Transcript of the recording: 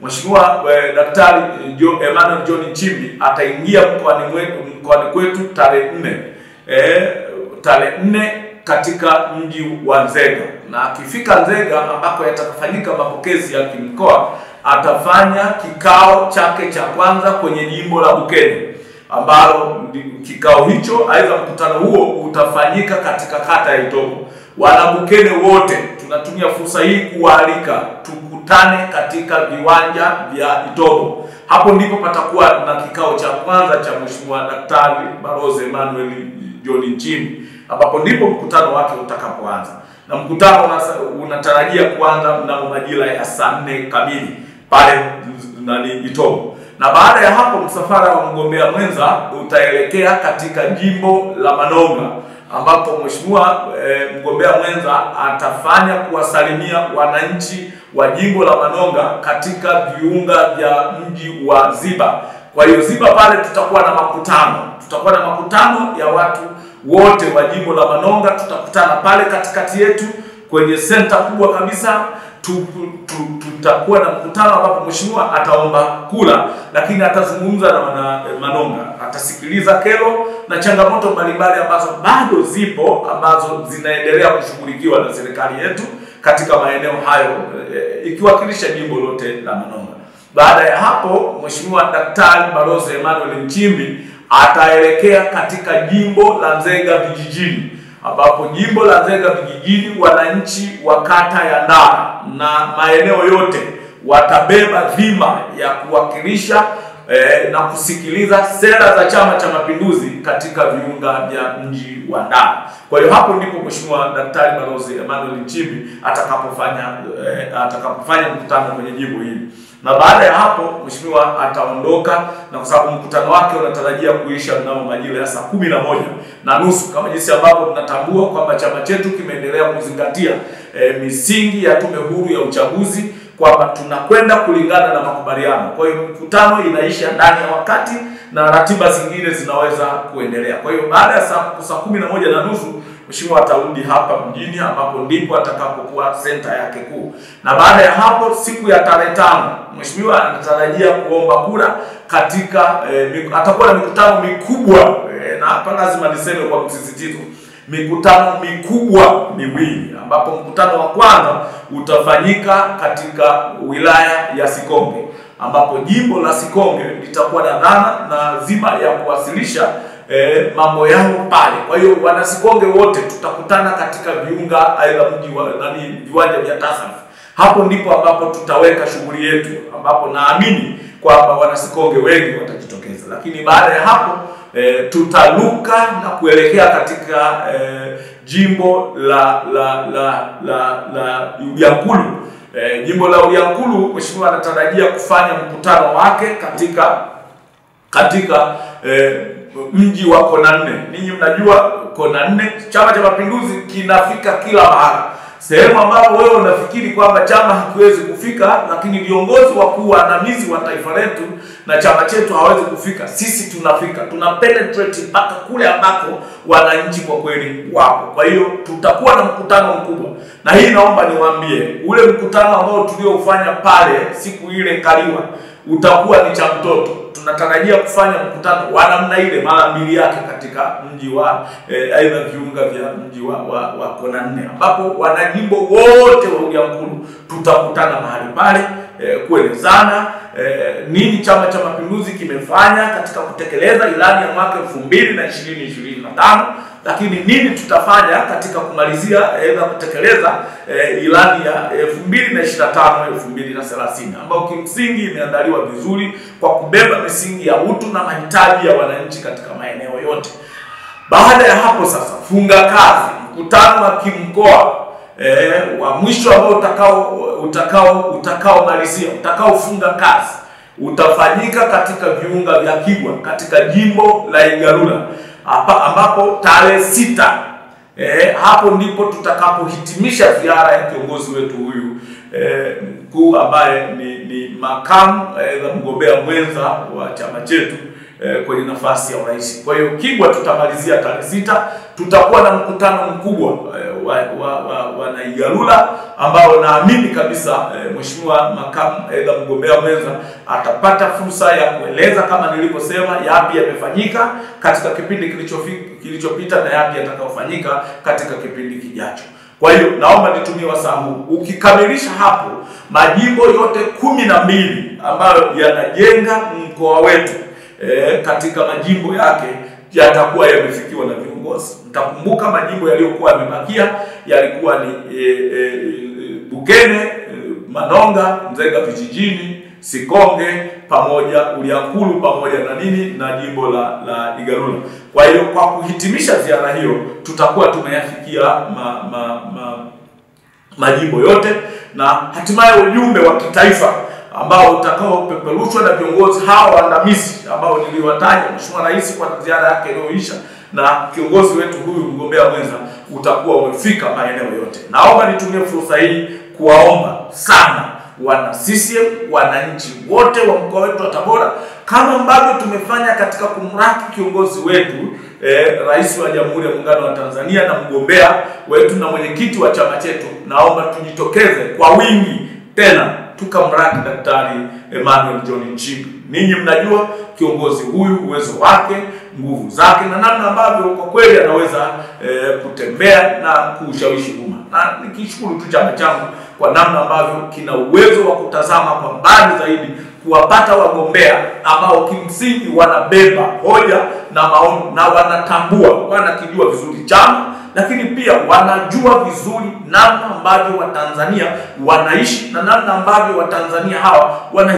Mheshimiwa Daktari Emmanuel John Nchimbi ataingia mkoani kwetu tarehe 4 katika mji wa Nzega, na akifika Nzega ambako yatafanyika mapokezi ya kimkoa, atafanya kikao chake cha kwanza kwenye jimbo la Bukene, ambalo kikao hicho, aidha mkutano huo utafanyika katika kata ya Itobo. Wana Bukene wote tunatumia fursa hii kualika tukutane katika viwanja vya Itobo. Hapo ndipo patakuwa na kikao cha kwanza cha Mheshimiwa Daktari Balozi Emmanuel John Nchimbi, ambapo ndipo mkutano wake utakapoanza. Na mkutano unatarajia kuanza mnamo majira ya saa 4 kamili pale Itobo. Na baada ya hapo msafara wa mgombea mwenza utaelekea katika jimbo la Manonga, ambapo Mheshimiwa mgombea mwenza atafanya kuwasalimia wananchi wa jimbo la Manonga katika viunga vya mji wa Ziba. Kwa hiyo Ziba pale tutakuwa na makutano ya watu wote wa jimbo la Manonga. Tutakutana pale katikati yetu kwenye center kubwa kabisa. Tutakuwa na mkutano ambapo mheshimiwa ataomba kula, lakini atazungumza na wana Manonga, atasikiliza kero na changamoto mbalimbali ambazo bado zipo, ambazo zinaendelea kushughulikiwa na serikali yetu katika maeneo hayo, ikiwakilisha jimbo lote la Manonga. Baada ya hapo Mheshimiwa Daktari Balozi Emmanuel Nchimbi ataelekea katika jimbo la Nzega vijijini, ambapo jimbo la Nzega vijijini wananchi wa kata ya Ndara na maeneo yote watabeba dhima ya kuwakilisha na kusikiliza sera za Chama cha Mapinduzi katika viunga vya mji wa Ndara. Kwa hiyo hapo ndipo Mheshimiwa Daktari Balozi Emmanuel Nchimbi atakapofanya mkutano kwenye jimbo hili. Na baada ya hapo mheshimiwa ataondoka, na kwa sababu mkutano wake unatarajia kuisha mnamo majira ya saa 11:30 kama jinsi ambavyo tunatambua kwamba chama chetu kimeendelea kuzingatia misingi ya Tume Huru ya Uchaguzi, kwamba tunakwenda kulingana na makubaliano. Kwa hiyo mkutano inaisha ndani ya wakati na ratiba zingine zinaweza kuendelea. Kwa hiyo baada ya saa 11:30 mheshimiwa atarudi hapa mjini, ambapo ndipo atakapokuwa center yake kuu. Na baada ya hapo siku ya tarehe 5 mheshimiwa anatarajia kuomba kura katika atakuwa na mikutano mikubwa, na hapa lazima niseme kwa msisitizo, mikutano mikubwa miwili, ambapo mkutano wa kwanza utafanyika katika wilaya ya Sikonge, ambapo jimbo la Sikonge litakuwa na dhana na zima ya kuwasilisha mambo yao pale. Kwa hiyo wana Sikonge wote tutakutana katika viunga aidha mji wa viwanja vya TASAF. Hapo ndipo ambapo tutaweka shughuli yetu, ambapo naamini kwamba wana Sikonge wengi watajitokeza. Lakini baada ya hapo tutaluka na kuelekea katika jimbo la Uliankuru. Jimbo la Uliankuru mheshimiwa anatarajia kufanya mkutano wake katika mji wa Konanne. Ninyi mnajua Konanne Chama cha Mapinduzi kinafika kila mahali. Sehemu ambapo wewe unafikiri kwamba chama hakiwezi kufika, lakini viongozi wakuu waandamizi wa taifa letu na chama chetu hawezi kufika, sisi tunafika. Tuna penetrate mpaka kule ambako wananchi kwa kweli wapo. Kwa hiyo tutakuwa na mkutano mkubwa. Na hii naomba niwaambie, ule mkutano ambao tulioufanya pale siku ile Kaliwa utakuwa ni cha mtoto. Tunatarajia kufanya mkutano wa namna ile mara 2 yake katika mji wa aidha viunga vya mji wa Konanne, ambapo wanajimbo wote wa Uliankuru tutakutana mahali pale kuelezana nini Chama cha Mapinduzi kimefanya katika kutekeleza ilani ya mwaka 2025, lakini nini tutafanya katika kumalizia kutekeleza ilani ya 2025-2030, ambayo kimsingi imeandaliwa vizuri kwa kubeba misingi ya utu na mahitaji ya wananchi katika maeneo yote. Baada ya hapo sasa funga kazi, mkutano wa kimkoa wa mwisho ambao utakaofunga kazi utafanyika katika viunga vya Kigwa katika jimbo la Igalula, ambapo tarehe 6 hapo ndipo tutakapohitimisha ziara ya kiongozi wetu huyu mkuu ambaye ni makamu mgombea mwenza wa chama chetu kwenye nafasi ya urais. Kwa hiyo Kigwa tutamalizia tarehe 6, tutakuwa na mkutano mkubwa wa Naigalula ambao naamini kabisa Mheshimiwa makamu aidha mgombea mwenza atapata fursa ya kueleza kama nilivyosema yapi yamefanyika katika kipindi kilichopita na yapi yatakayofanyika katika kipindi kijacho. Kwa hiyo naomba nitumie wasaa huu, ukikamilisha hapo majimbo yote 12 ambayo yanajenga mkoa wetu katika majimbo yake yatakuwa yamefikiwa na viongozi. Mtakumbuka majimbo yaliyokuwa yamebakia yalikuwa ni Bukene, Manonga, Nzega vijijini, Sikonge pamoja Uliankuru pamoja na jimbo la Igalula. Kwa hiyo kwa kuhitimisha ziara hiyo tutakuwa tumeyafikia majimbo yote na hatimaye ujumbe wa kitaifa ambao utakao peperushwa na viongozi hawa waandamizi ambao niliwataja, Mheshimiwa Rais kwa ziara yake iliyoisha na kiongozi wetu huyu mgombea mwenza utakuwa umefika maeneo yote. Naomba nitumie fursa hii kuwaomba sana wana CCM, wananchi wote wa mkoa wetu wa Tabora, kama ambavyo tumefanya katika kumraki kiongozi wetu Rais wa Jamhuri ya Muungano wa Tanzania na mgombea wetu na mwenyekiti wa chama chetu, naomba tujitokeze kwa wingi tena tukamraki Daktari Emmanuel John Nchimbi. Ninyi mnajua kiongozi huyu, uwezo wake, nguvu zake na namna ambavyo kwa kweli anaweza kutembea na kushawishi umma. Na nikishukuru tu chama changu kwa namna ambavyo kina uwezo wa kutazama kwa mbali zaidi, kuwapata wagombea ambao kimsingi wanabeba hoja na maono na wanatambua, wanakijua vizuri chama, lakini pia wanajua vizuri namna ambavyo Watanzania wanaishi na namna ambavyo Watanzania hawa wana